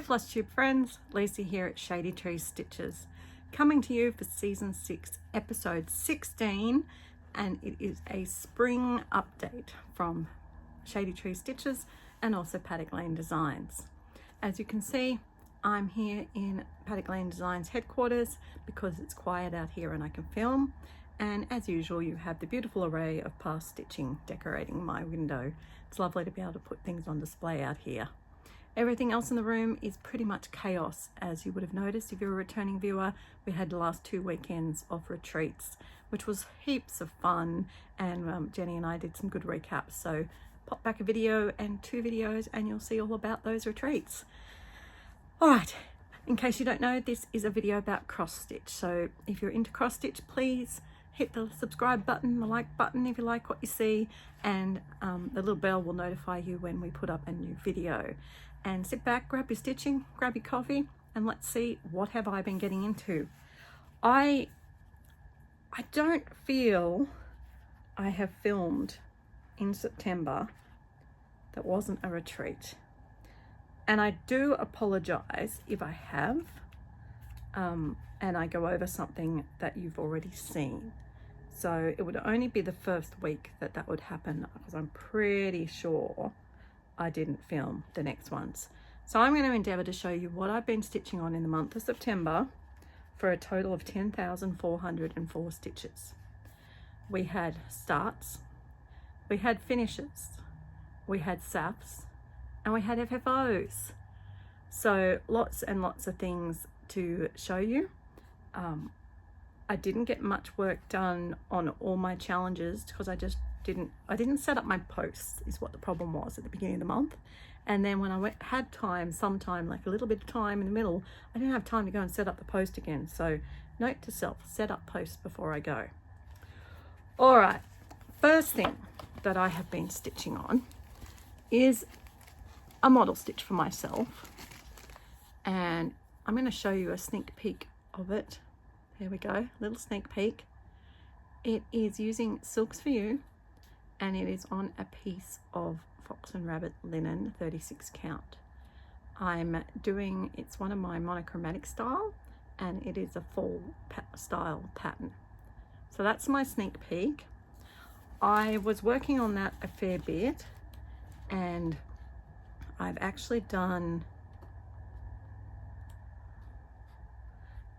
Flosstube friends, Lisa here at Shady Tree Stitches, coming to you for season 6 episode 16, and it is a spring update from Shady Tree Stitches and also Paddock Lane Designs. As you can see, I'm here in Paddock Lane Designs headquarters because it's quiet out here and I can film, and as usual you have the beautiful array of past stitching decorating my window. It's lovely to be able to put things on display out here. Everything else in the room is pretty much chaos, as you would have noticed if you're a returning viewer. We had the last 2 weekends of retreats, which was heaps of fun, and Jenny and I did some good recaps. So pop back a video and 2 videos and you'll see all about those retreats. All right, in case you don't know, this is a video about cross stitch. So if you're into cross stitch, please hit the subscribe button, the like button if you like what you see, and the little bell will notify you when we put up a new video. And sit back, grab your stitching, grab your coffee, and let's see what have I been getting into. I don't feel I have filmed in September that wasn't a retreat. And I do apologize if I have, and I go over something that you've already seen. So it would only be the first week that would happen, because I'm pretty sure I didn't film the next ones. So I'm going to endeavour to show you what I've been stitching on in the month of September for a total of 10,404 stitches. We had starts, we had finishes, we had SAFs, and we had FFOs. So lots and lots of things to show you. I didn't get much work done on all my challenges because I didn't set up my posts, is what the problem was at the beginning of the month. And then when I had time, sometime like a little bit of time in the middle, I didn't have time to go and set up the post again. So note to self, set up posts before I go. All right, first thing that I have been stitching on is a model stitch for myself. And I'm going to show you a sneak peek of it. Here we go, little sneak peek. It is using Silks for You, and it is on a piece of Fox and Rabbit linen 36 count. It's one of my monochromatic style, and it is a fall style pattern. So that's my sneak peek. I was working on that a fair bit, and I've actually done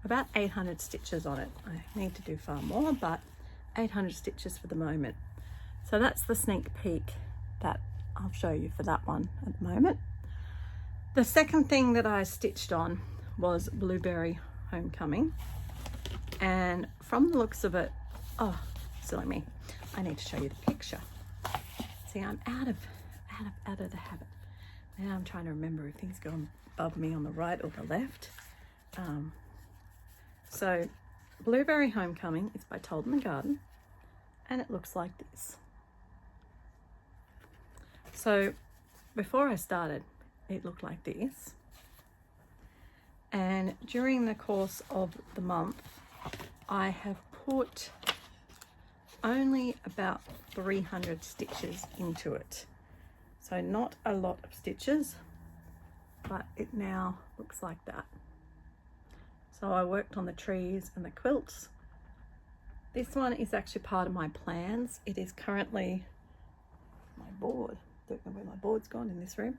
about 800 stitches on it. I need to do far more, but 800 stitches for the moment. So that's the sneak peek that I'll show you for that one at the moment. The second thing that I stitched on was Blueberry Homecoming, and from the looks of it, oh silly me, I need to show you the picture. See, I'm out of the habit. Now I'm trying to remember if things go above me on the right or the left. So Blueberry Homecoming is by Told & Garden, and it looks like this. So before I started, it looked like this, and during the course of the month I have put only about 300 stitches into it. So not a lot of stitches, but it now looks like that. So I worked on the trees and the quilts. This one is actually part of my plans. It is currently my board. Don't know where my board's gone in this room.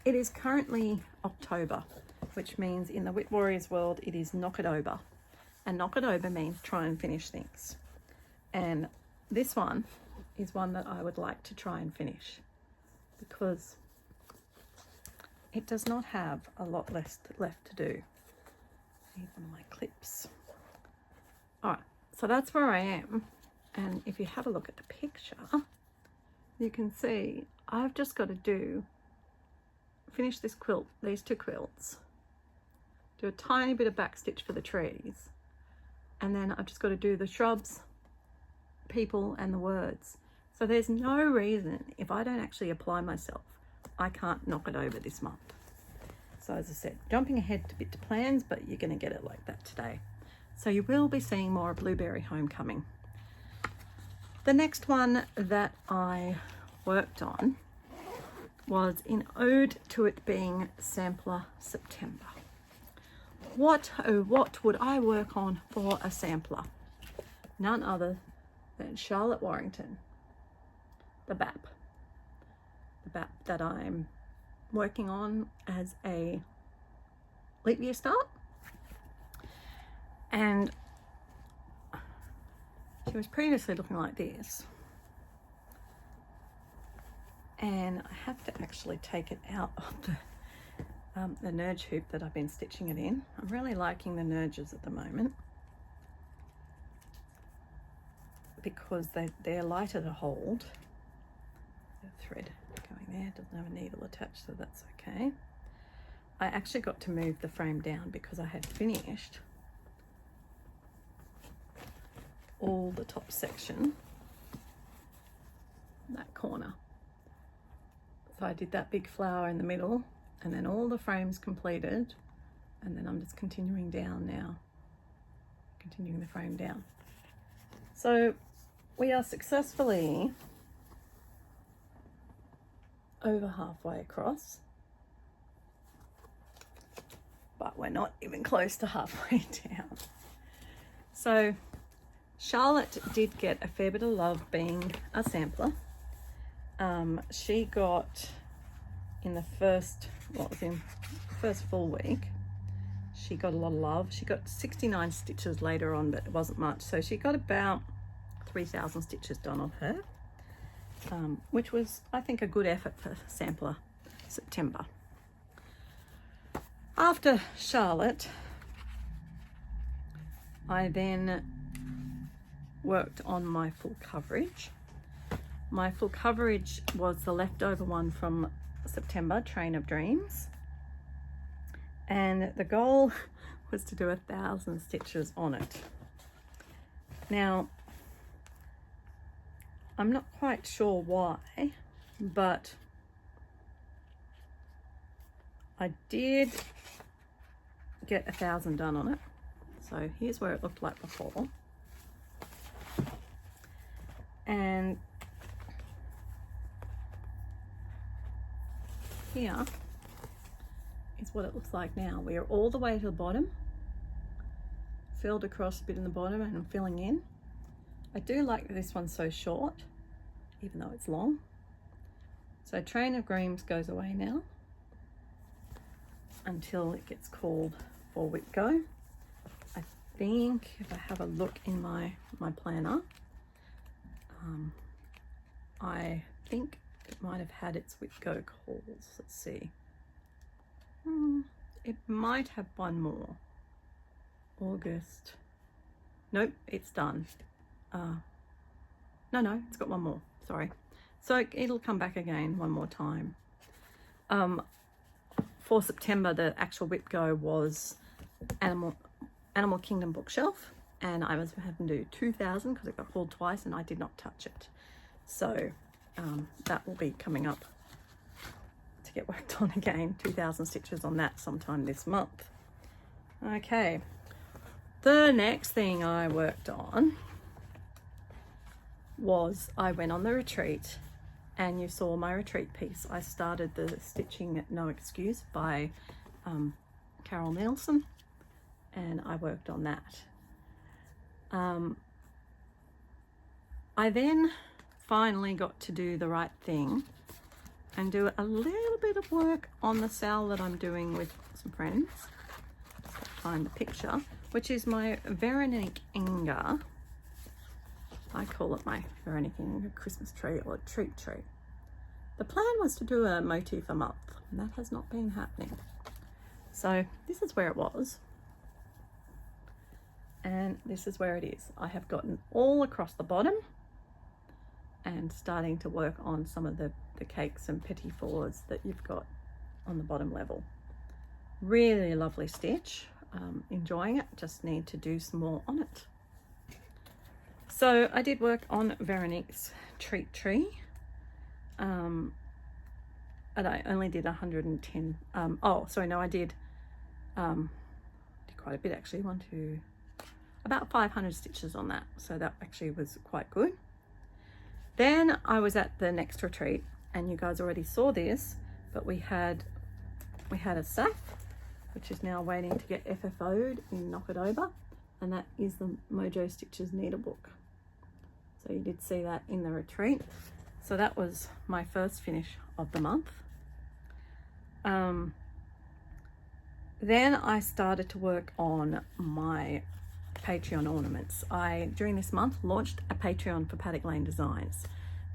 It is currently October, which means in the Wit Warriors world it is knock it over. And knock it over means try and finish things. And this one is one that I would like to try and finish because it does not have a lot left to do. These are my clips. All right, so that's where I am. And if you have a look at the picture, you can see I've just got to finish this quilt, these 2 quilts, do a tiny bit of back stitch for the trees, and then I've just got to do the shrubs, people, and the words. So there's no reason, if I don't actually apply myself, I can't knock it over this month. So as I said, jumping ahead a bit to plans, but you're going to get it like that today. So you will be seeing more of Blueberry Homecoming. The next one that I worked on was in ode to it being Sampler September. What, oh what would I work on for a sampler? None other than Charlotte Warrington, the BAP that I'm working on as a leap year start. And she was previously looking like this. And I have to actually take it out of the nerge hoop that I've been stitching it in. I'm really liking the nerges at the moment because they're lighter to hold. The thread going there, doesn't have a needle attached, so that's okay. I actually got to move the frame down because I had finished all the top section, that corner. So I did that big flower in the middle and then all the frames completed, and then I'm just continuing down now, continuing the frame down. So we are successfully over halfway across, but we're not even close to halfway down. So Charlotte did get a fair bit of love being a sampler. She got in the first full week, she got a lot of love. She got 69 stitches later on, but it wasn't much. So she got about 3,000 stitches done on her, which was, I think, a good effort for Sampler September. After Charlotte, I then worked on my full coverage. My full coverage was the leftover one from September, Train of Dreams. And the goal was to do 1,000 stitches on it. Now, I'm not quite sure why, but I did get 1,000 done on it. So here's where it looked like before. And here is what it looks like now. We are all the way to the bottom, filled across a bit in the bottom and I'm filling in. I do like that this one's so short, even though it's long. So Train of Dreams goes away now until it gets called for Whip Go. I think if I have a look in my planner, I think it might have had its Whip Go calls. Let's see. It might have one more. August. Nope, it's done. No, it's got one more. Sorry. So it'll come back again one more time. For September, the actual Whip Go was Animal Kingdom bookshelf, and I was having to do 2,000 because it got hauled twice and I did not touch it. So that will be coming up to get worked on again. 2,000 stitches on that sometime this month. Okay, the next thing I worked on was I went on the retreat, and you saw my retreat piece. I started the stitching No Excuse by Carol Nielsen, and I worked on that. I then finally got to do the right thing and do a little bit of work on the sale that I'm doing with some friends. Let's find the picture, which is my Veronique Inga. I call it my Veronique Inga Christmas tree or treat tree. The plan was to do a motif a month, and that has not been happening. So this is where it was, and this is where it is. I have gotten all across the bottom and starting to work on some of the cakes and petit fours that you've got on the bottom level. Really lovely stitch. Enjoying it, just need to do some more on it. So I did work on Veronique's treat tree, and I only did 110. I did quite a bit actually. About 500 stitches on that. So that actually was quite good. Then I was at the next retreat, and you guys already saw this, but we had a SAF, which is now waiting to get FFO'd in Knock It Over, and that is the Mojo Stitches needlebook. So you did see that in the retreat. So that was my first finish of the month. Then I started to work on my Patreon ornaments. I, during this month, launched a Patreon for Paddock Lane Designs.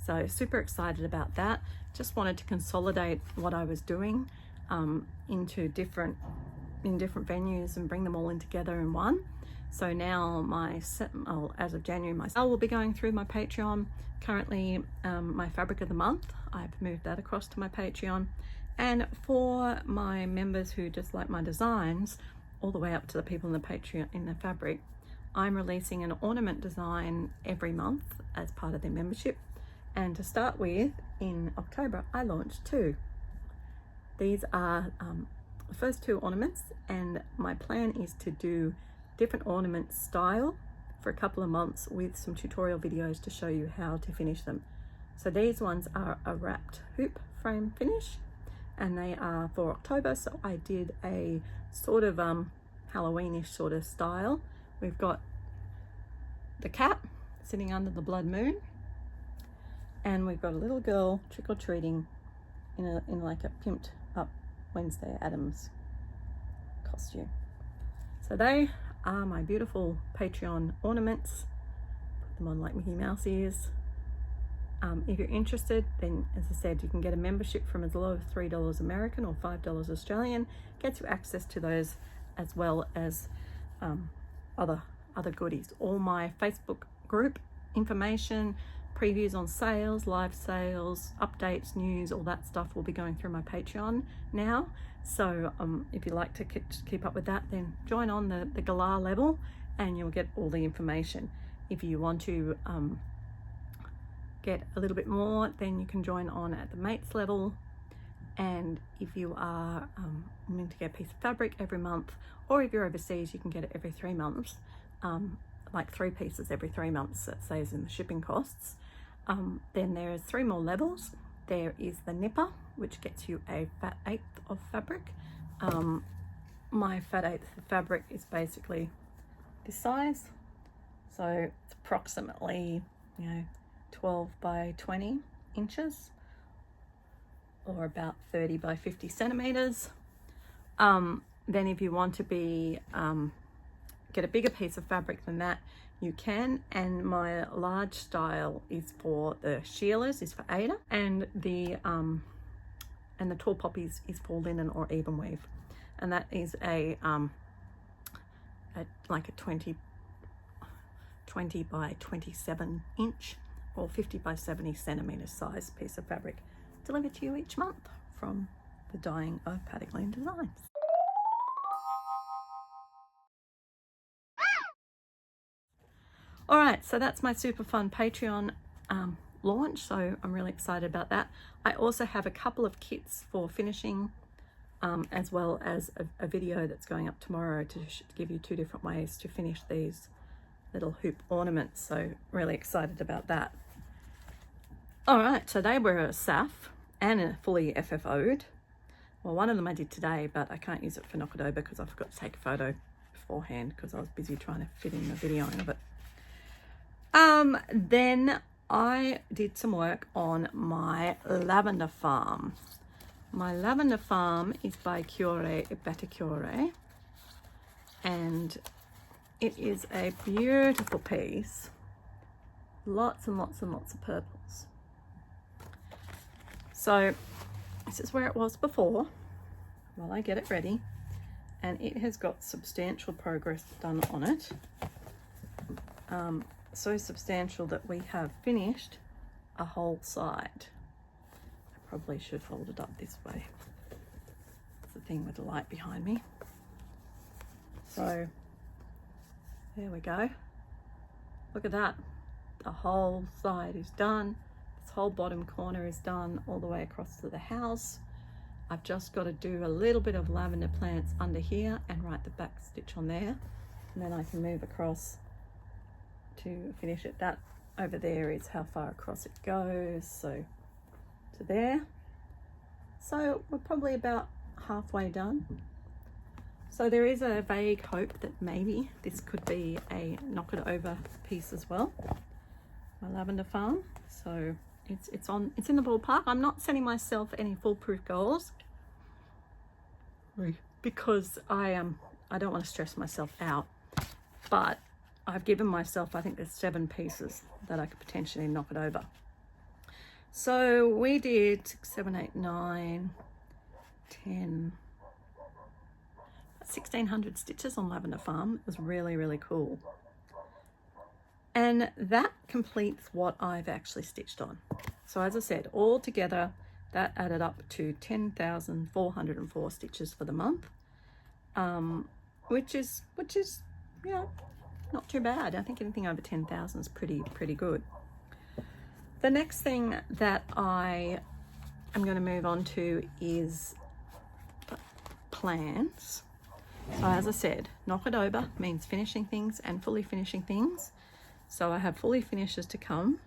So super excited about that. Just wanted to consolidate what I was doing into different venues and bring them all in together in one. So now as of January, my sale will be going through my Patreon. Currently, my fabric of the month, I've moved that across to my Patreon. And for my members who just like my designs, all the way up to the people in the Patreon in the fabric, I'm releasing an ornament design every month as part of their membership. And to start with, in October, I launched 2. These are the first 2 ornaments, and my plan is to do different ornament style for a couple of months with some tutorial videos to show you how to finish them. So these ones are a wrapped hoop frame finish, and they are for October. So I did a sort of Halloweenish sort of style. We've got the cat sitting under the blood moon, and we've got a little girl trick-or-treating in like a pimped up Wednesday Addams costume. So they are my beautiful Patreon ornaments. Put them on like Mickey Mouse ears. If you're interested, then as I said, you can get a membership from as low as $3 American or $5 Australian. Gets you access to those as well as other goodies. All my Facebook group information, previews on sales, live sales, updates, news, all that stuff will be going through my Patreon now. So if you like to keep up with that, then join on the Galar level and you'll get all the information. If you want to get a little bit more, then you can join on at the mates level. And if you are wanting to get a piece of fabric every month, or if you're overseas, you can get it every 3 months, like 3 pieces every 3 months. That saves in the shipping costs. Then there's 3 more levels. There is the nipper, which gets you a fat 1/8 of fabric. My fat 1/8 of fabric is basically this size, so it's approximately 12 by 20 inches, or about 30 by 50 centimeters. Then if you want to get a bigger piece of fabric than that, you can. And my large style is for the Sheilas, is for Ada, and the tall poppies is for linen or even weave, and that is like a 20 by 27 inch or 50 by 70 centimeter size piece of fabric, delivered to you each month from the dyeing of Paddock Lane Designs. All right, so that's my super fun Patreon launch, so I'm really excited about that. I also have a couple of kits for finishing, as well as a video that's going up tomorrow to give you 2 different ways to finish these little hoop ornaments, so really excited about that. All right, so they were a SAF and a fully FFO'd. Well, one of them I did today, but I can't use it for Knock It Over because I forgot to take a photo beforehand because I was busy trying to fit in the videoing of it. Then I did some work on my lavender farm. My lavender farm is by Cuore Batikure, and it is a beautiful piece. Lots and lots and lots of purples. So this is where it was before, while I get it ready, and it has got substantial progress done on it. So substantial that we have finished a whole side. I probably should hold it up this way. It's the thing with the light behind me. So there we go. Look at that. The whole side is done. This whole bottom corner is done all the way across to the house. I've just got to do a little bit of lavender plants under here and write the back stitch on there, and then I can move across to finish it. That over there is how far across it goes, so to there. So we're probably about halfway done. So there is a vague hope that maybe this could be a knock it over piece as well. My lavender farm. So it's in the ballpark. I'm not setting myself any foolproof goals because I don't want to stress myself out. But I've given myself, I think there's 7 pieces that I could potentially knock it over. So we did 6, 7, 8, 9, 10, 1600 stitches on Lavender Farm. It was really, really cool. And that completes what I've actually stitched on. So as I said, all together, that added up to 10,404 stitches for the month, which is, you know, not too bad. I think anything over 10,000 is pretty good. The next thing that I am going to move on to is plans. So as I said, knock it over means finishing things and fully finishing things. So I have fully finishes to come.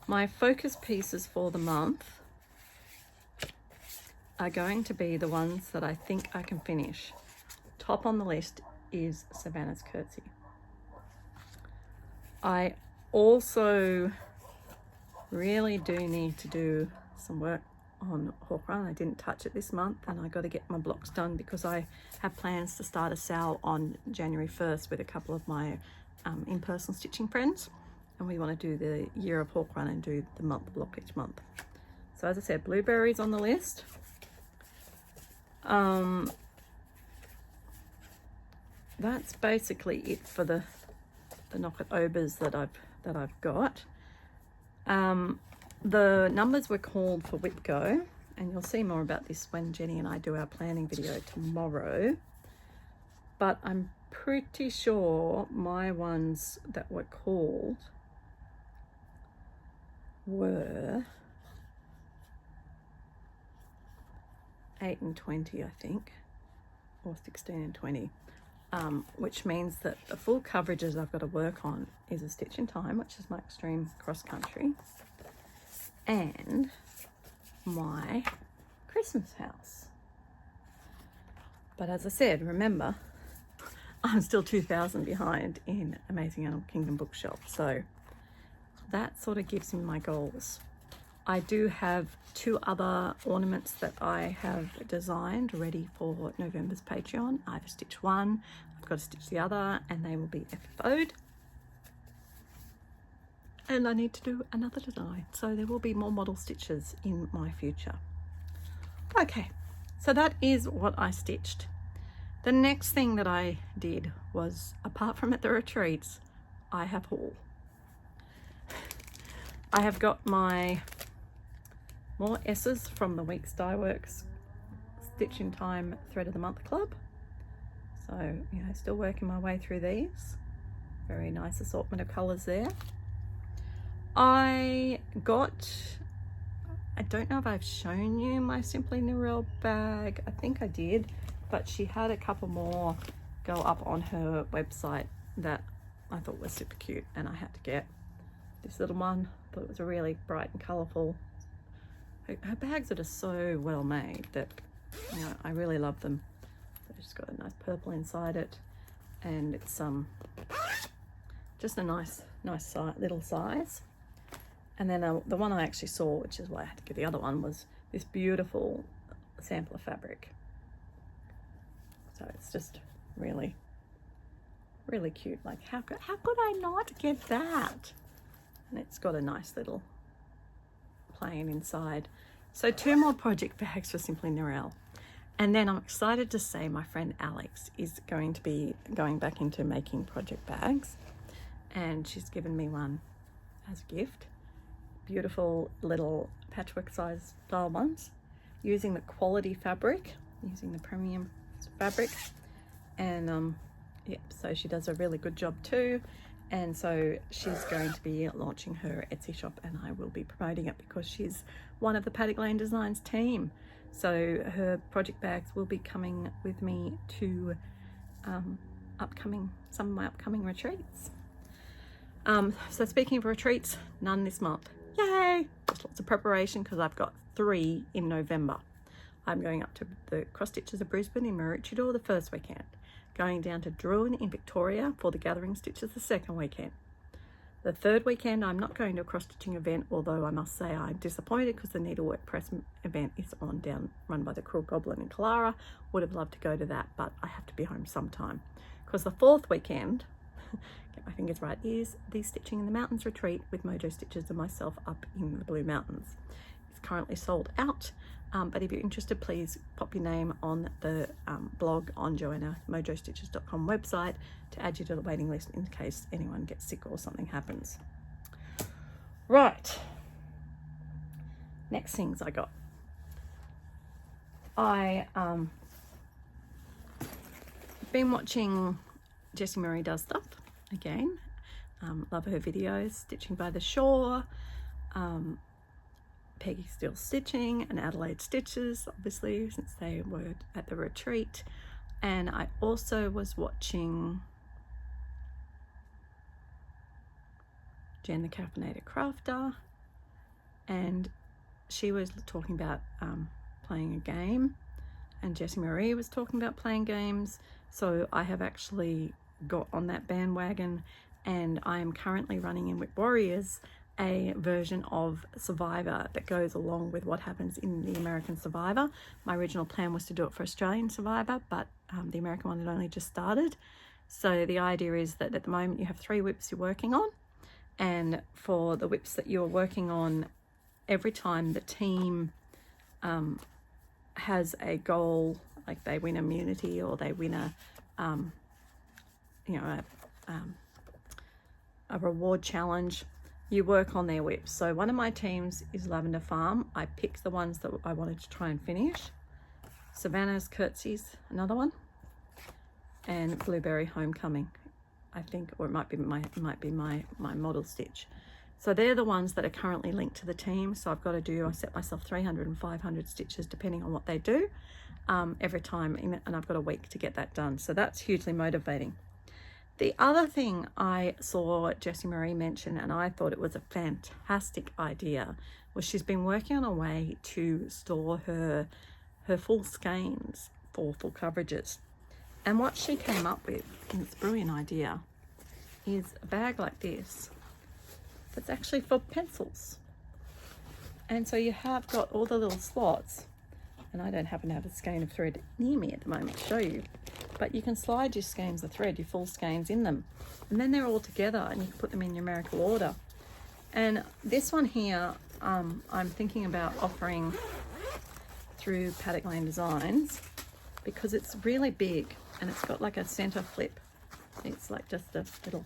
My focus pieces for the month are going to be the ones that I think I can finish. Top on the list is Savannah's Curtsy. I also really do need to do some work on Hawk Run. I didn't touch it this month, and I got to get my blocks done because I have plans to start a sale on January 1st with a couple of my in-person stitching friends, and we want to do the year of Hawk Run and do the month block each month. So as I said, blueberries on the list. That's basically it for the knock it overs that I've got. The numbers were called for Whip Go, and you'll see more about this when Jenny and I do our planning video tomorrow. But I'm pretty sure my ones that were called were 8 and 20, I think, or 16 and 20. Which means that the full coverages I've got to work on is a Stitch in Time, which is my extreme cross country, and my Christmas house. But as I said, remember, I'm still 2,000 behind in Amazing Animal Kingdom Bookshelf, so that sort of gives me my goals. I do have 2 other ornaments that I have designed ready for November's Patreon. I've stitched one, I've got to stitch the other, and they will be FFO'd. And I need to do another design, so there will be more model stitches in my future. Okay, so that is what I stitched. The next thing that I did was, apart from at the retreats, I have haul. I have got my more S's from the Weeks Dye Works Stitch in Time Thread of the Month Club. So, you know, still working my way through these. Very nice assortment of colours there. I don't know if I've shown you my Simply Narelle bag. I think I did, but she had a couple more go up on her website that I thought was super cute, and I had to get this little one. I thought it was a really bright and colourful. Her bags are just so well made that, you know, I really love them. So she's got a nice purple inside it, and it's just a nice little size. And then the one I actually saw, which is why I had to get the other one, was this beautiful sampler fabric. So it's just really, really cute. Like, how could I not get that? And it's got a nice little plain inside. So 2 more project bags for Simply Narelle. And then I'm excited to say my friend Alex is going to be going back into making project bags, and she's given me one as a gift. Beautiful little patchwork size style ones, using the quality fabric, using the premium fabric. And yep, so she does a really good job too. And so she's going to be launching her Etsy shop, and I will be promoting it because she's one of the Paddock Lane Designs team. So her project bags will be coming with me to some of my upcoming retreats. So speaking of retreats, none this month. Yay! lots of preparation because I've got 3 in November. I'm going up to the Cross Stitches of Brisbane in Maroochydore the first weekend, going down to Druin in Victoria for the Gathering Stitches the second weekend. The third weekend, I'm not going to a cross-stitching event, although I must say I'm disappointed because the Needlework Press event is run by the Cruel Goblin in Clara. Would have loved to go to that, but I have to be home sometime. Because the fourth weekend, get my fingers right, is the Stitching in the Mountains retreat with Mojo Stitches and myself up in the Blue Mountains. It's currently sold out, but if you're interested, please pop your name on the blog on JoannaMojoStitches.com website to add you to the waiting list in case anyone gets sick or something happens. Right, next things I got. I been watching Jessie Marie Does Stuff again. Love her videos, Stitching by the Shore, Peggy Still Stitching and Adelaide Stitches, obviously, since they were at the retreat. And I also was watching Jen the Caffeinated Crafter, and she was talking about playing a game, and Jessie Marie was talking about playing games. So I have actually got on that bandwagon, and I am currently running in Whip Warriors a version of Survivor that goes along with what happens in the American Survivor. My original plan was to do it for Australian Survivor, but the American one had only just started. So the idea is that at the moment you have 3 whips you're working on, and for the whips that you're working on, every time the team has a goal, like they win immunity or they win a reward challenge, you work on their whips. So one of my teams is Lavender Farm. I picked the ones that I wanted to try and finish. Savannah's Curtsies, another one, and Blueberry Homecoming, I think, or it might be my model stitch. So they're the ones that are currently linked to the team. So I set myself 300 and 500 stitches depending on what they do every time, and I've got a week to get that done. So that's hugely motivating. The other thing I saw Jessie Marie mention, and I thought it was a fantastic idea, was she's been working on a way to store her full skeins for full coverages. And what she came up with, and it's a brilliant idea, is a bag like this that's actually for pencils. And so you have got all the little slots, and I don't happen to have a skein of thread near me at the moment to show you, but you can slide your skeins of thread, your full skeins in them, and then they're all together and you can put them in numerical order. And this one here, I'm thinking about offering through Paddock Lane Designs because it's really big and it's got like a center flip. It's like just a little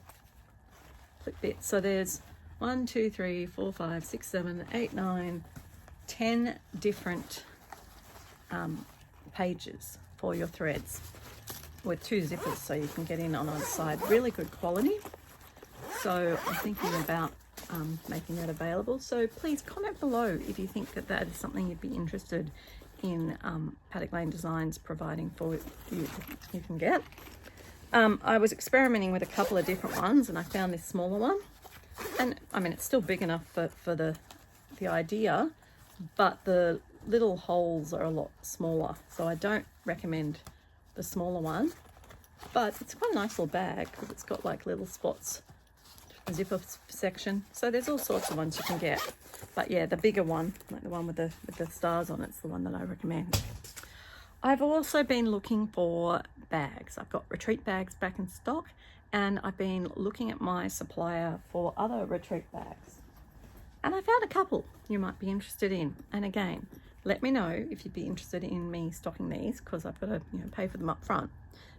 flip bit. So there's 1, 2, 3, 4, 5, 6, 7, 8, 9, 10 different pages for your threads with 2 zippers so you can get in on either side. Really good quality. So I'm thinking about making that available. So please comment below if you think that that is something you'd be interested in Paddock Lane Designs providing for you can get. I was experimenting with a couple of different ones and I found this smaller one. And I mean, it's still big enough for the idea, but the little holes are a lot smaller. So I don't recommend the smaller one, but it's quite a nice little bag because it's got like little spots, a zipper section. So there's all sorts of ones you can get. But yeah, the bigger one, like the one with the stars on it's the one that I recommend. I've also been looking for bags. I've got retreat bags back in stock, and I've been looking at my supplier for other retreat bags. And I found a couple you might be interested in. And again, let me know if you'd be interested in me stocking these because I've got to pay for them up front.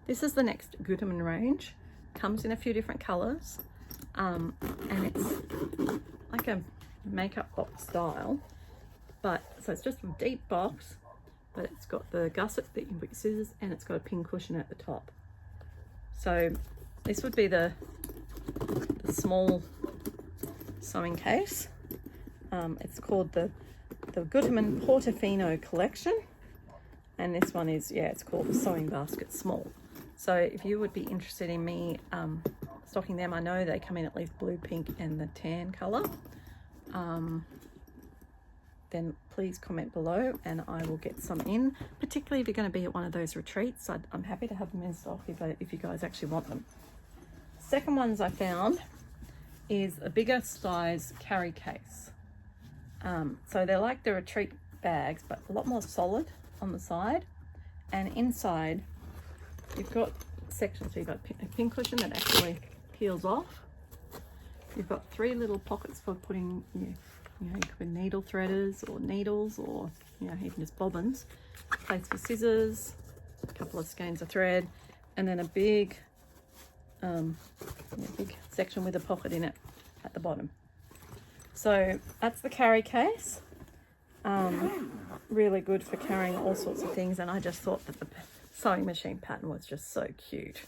This is the next Gutermann range. Comes in a few different colors, and it's like a makeup box style, but so it's just a deep box, but it's got the gusset that you can put your scissors, and it's got a pin cushion at the top. So this would be the small sewing case. It's called the Gutermann Portofino collection, and this one is, yeah, it's called the Sewing Basket Small. So if you would be interested in me stocking them, I know they come in at least blue, pink and the tan color. then please comment below and I will get some in, particularly if you're going to be at one of those retreats. I'm happy to have them in stock if you guys actually want them. Second ones I found is a bigger size carry case. So they're like the retreat bags, but a lot more solid on the side, and inside you've got sections. So you've got a pin cushion that actually peels off. You've got 3 little pockets for putting, you could put needle threaders or needles, or even just bobbins. Place for scissors, a couple of skeins of thread, and then a big big section with a pocket in it at the bottom. So that's the carry case. Really good for carrying all sorts of things, and I just thought that the sewing machine pattern was just so cute.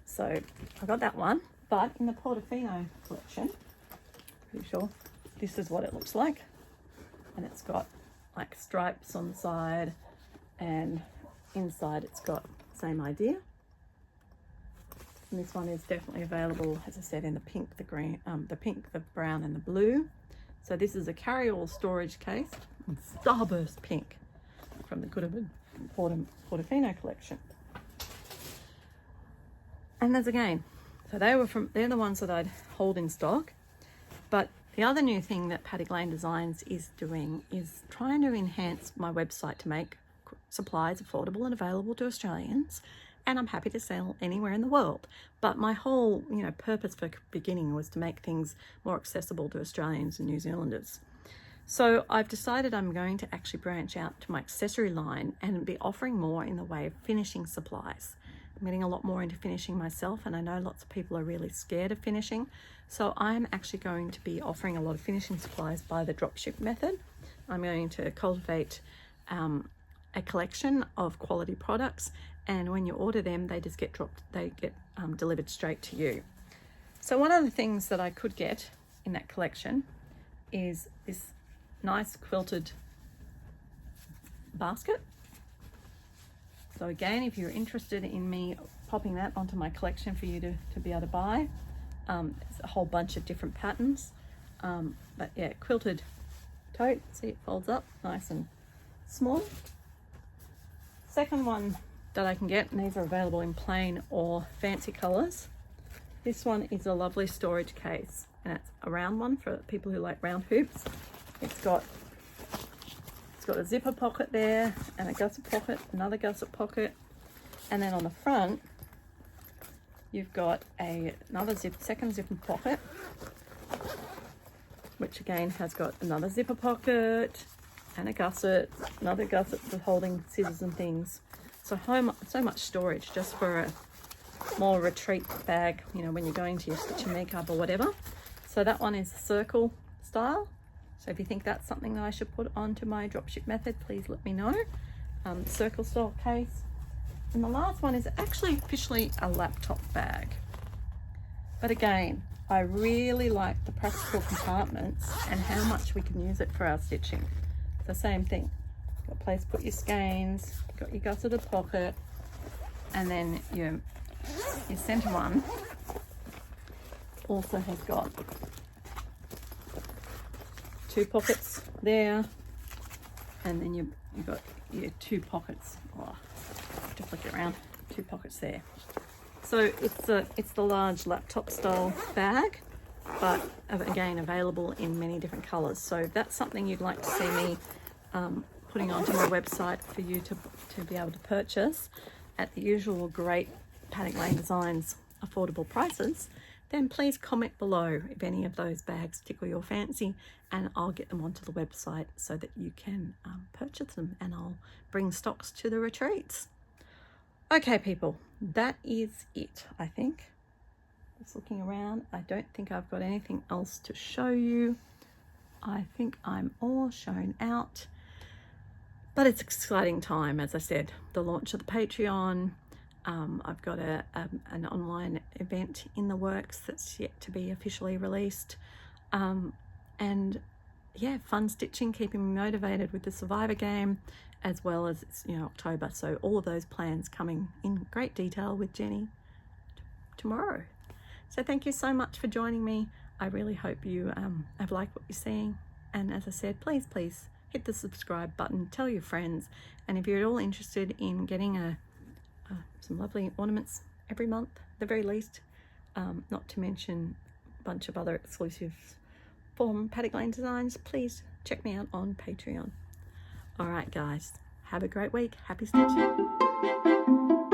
So I got that one, but in the Portofino collection, pretty sure this is what it looks like, and it's got like stripes on the side, and inside it's got the same idea. And this one is definitely available, as I said, in the pink, the green, the pink, the brown, and the blue. So this is a carry-all storage case in Starburst Pink from the Goodman Portofino collection. And there's again, so they're the ones that I'd hold in stock. But the other new thing that Paddock Lane Designs is doing is trying to enhance my website to make supplies affordable and available to Australians. And I'm happy to sell anywhere in the world. But my whole, purpose for beginning was to make things more accessible to Australians and New Zealanders. So I've decided I'm going to actually branch out to my accessory line and be offering more in the way of finishing supplies. I'm getting a lot more into finishing myself, and I know lots of people are really scared of finishing. So I'm actually going to be offering a lot of finishing supplies by the dropship method. I'm going to cultivate a collection of quality products, and when you order them, they just get delivered straight to you. So one of the things that I could get in that collection is this nice quilted basket. So again, if you're interested in me popping that onto my collection for you to be able to buy, it's a whole bunch of different patterns. But yeah, quilted tote, see it folds up nice and small. Second one that I can get, and these are available in plain or fancy colors. This one is a lovely storage case, and it's a round one for people who like round hoops. It's got a zipper pocket there, and a gusset pocket, another gusset pocket, and then on the front you've got another second zipper pocket, which again has got another zipper pocket and a gusset, another gusset for holding scissors and things. So much storage just for a more retreat bag, when you're going to your stitch and makeup or whatever. So that one is circle style. So if you think that's something that I should put onto my dropship method, please let me know. Circle style case. And the last one is actually officially a laptop bag. But again, I really like the practical compartments and how much we can use it for our stitching. It's the same thing. Got a place to put your skeins, got your gusseted pocket, and then your center one also has got 2 pockets there, and then you've got your 2 pockets. Oh, I have to flick it around. 2 pockets there. So it's the large laptop style bag, but again available in many different colors. So if that's something you'd like to see me putting onto my website for you to be able to purchase at the usual great Paddock Lane Designs affordable prices, then please comment below if any of those bags tickle your fancy, and I'll get them onto the website so that you can purchase them, and I'll bring stocks to the retreats. Okay people, that is it, I think. Just looking around, I don't think I've got anything else to show you. I think I'm all shown out. But it's an exciting time, as I said, the launch of the Patreon. I've got an online event in the works that's yet to be officially released. And yeah, fun stitching, keeping me motivated with the Survivor game, as well as it's, October. So all of those plans coming in great detail with Jenny tomorrow. So thank you so much for joining me. I really hope you have liked what you're seeing. And as I said, please hit the subscribe button, tell your friends, and if you're at all interested in getting some lovely ornaments every month, at the very least, not to mention a bunch of other exclusives from Paddock Lane Designs, please check me out on Patreon. All right, guys, have a great week. Happy stitching.